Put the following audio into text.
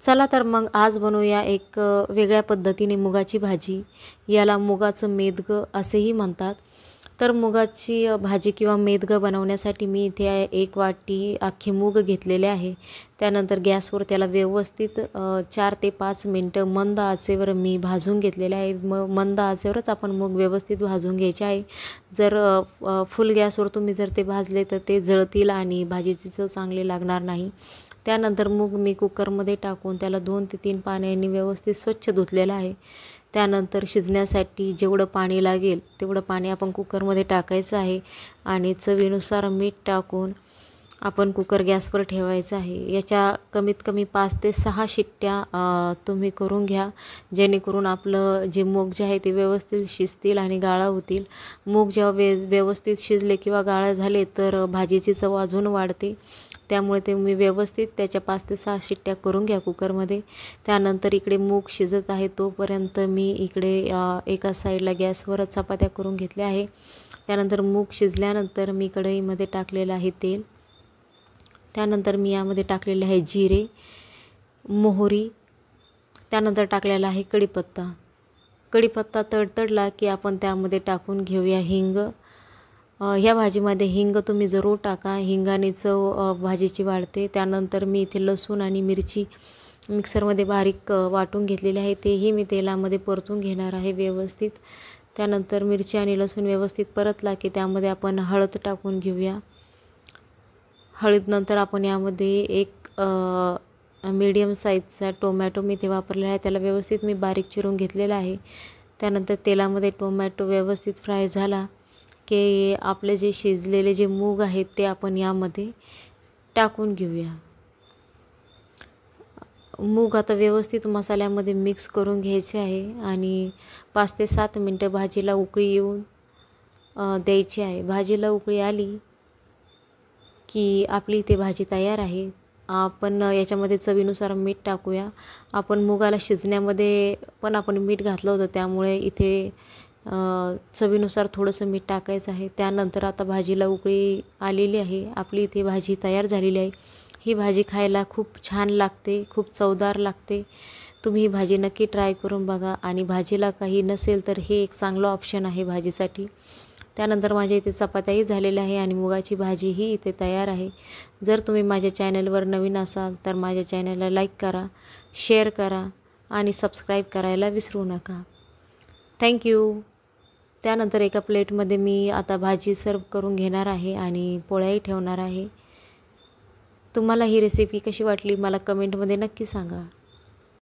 चला तर मग आज बनवूया एक वेगळ्या पद्धतीने मुगाची भाजी। याला मुगाचं मेदगं असेही म्हणतात। तर मुगाची भाजी किंवा मेदगं बनवण्यासाठी मी इथे 1 वाटी अख्खे मूग घेतलेले आहे। त्यानंतर गॅसवर त्याला व्यवस्थित 4 ते 5 मिनिटं मंद आचेवर मी भाजून घेतलेले आहे। मंद आचेवरच आपण मूग व्यवस्थित भाजून घ्यायचे आहे। जर फुल गॅसवर तुम्ही जर ते भाजले तर ते जळतील आणि भाजीची चव चांगली लागणार नाही। त्यानंतर मूग मी कुकरमध्ये टाकून त्याला 2 ते 3 पाण्याने व्यवस्थित स्वच्छ धुतलेलं आहे। त्यानंतर शिजण्यासाठी जेवढं पाणी लागेल तेवढं पाणी आपण कुकरमध्ये टाकायचं आहे आणि चवीनुसार मीठ टाकून आपण कुकर गॅसवर ठेवायचं आहे। याच्या कमीत कमी 5 ते 6 शिट्ट्या तुम्ही करून घ्या, जेणेकरून आपलं जे मूग जे आहे ते व्यवस्थित शिजतील आणि गाळा होतील। मूग जेव्हा व्यवस्थित शिजले किंवा गाळा झाले तर भाजीची चव अजून वाढते। त्यामुळे ते मी व्यवस्थित त्याच्या 5 ते 6 शिट्ट्या करून घ्या कुकरमध्ये। त्यानंतर इकडे मूग शिजत आहे तोपर्यंत मी इकडे एका साईडला गॅसवर चपात्या करून घेतल्या आहे। त्यानंतर मूग शिजल्यानंतर मी कढईमध्ये टाकलेलं आहे तेल। त्यानंतर मी यामध्ये टाकलेले आहे जिरे, मोहरी, त्यानंतर टाकलेला आहे कढीपत्ता। कढीपत्ता तडतडला की आपण त्यामध्ये टाकून घेऊया हिंग। ह्या भाजीमध्ये हिंग तुम्ही जरूर टाका, हिंगाने चव भाजीची वाढते। त्यानंतर मी इथे लसूण आणि मिरची मिक्सरमध्ये बारीक वाटून घेतलेली आहे, तेही मी तेलामध्ये परतून घेणार आहे व्यवस्थित। त्यानंतर मिरची आणि लसूण व्यवस्थित परतला की त्यामध्ये आपण हळद टाकून घेऊया। हळदनंतर आपण यामध्ये एक मीडियम साईजचा टोमॅटो मी ते वापरलेला आहे, त्याला व्यवस्थित मी बारीक चिरून घेतलेला आहे। त्यानंतर तेलामध्ये टोमॅटो व्यवस्थित फ्राय झाला की आपले जे शिजलेले जे मूग आहेत ते आपण यामध्ये टाकून घेऊया। मूग आता व्यवस्थित मसाल्यामध्ये मिक्स करून घ्यायचे आहे आणि 5 ते 7 मिनिटं भाजीला उकळी येऊन द्यायची आहे। भाजीला उकळी आली की आपली इथे भाजी तयार आहे। आपण याच्यामध्ये चवीनुसार मीठ टाकूया। आपण मुगाला शिजण्यामध्ये पण आपण मीठ घातलं होतं, त्यामुळे इथे चवीनुसार थोडंसं मीठ टाकायचं आहे। त्यानंतर आता भाजीला उकळी आलेली आहे, आपली इथे भाजी तयार झालेली आहे। ही भाजी खायला खूप छान लागते, खूप चवदार लागते। तुम्ही ही भाजी नक्की ट्राय करून बघा आणि भाजीला काही नसेल तर हे एक चांगलं ऑप्शन आहे भाजीसाठी। त्यानंतर माझ्या इथे चपात्याही झालेल्या आहे आणि मुगाची भाजीही इथे तयार आहे। जर तुम्ही माझ्या चॅनलवर नवीन असाल तर माझ्या चॅनलला लाईक करा, शेअर करा आणि सबस्क्राईब करायला विसरू नका। थँक्यू। त्यानंतर एका प्लेटमध्ये मी आता भाजी सर्व करून घेणार आहे आणि पोळ्याही ठेवणार आहे। तुम्हाला ही रेसिपी कशी वाटली मला कमेंटमध्ये नक्की सांगा।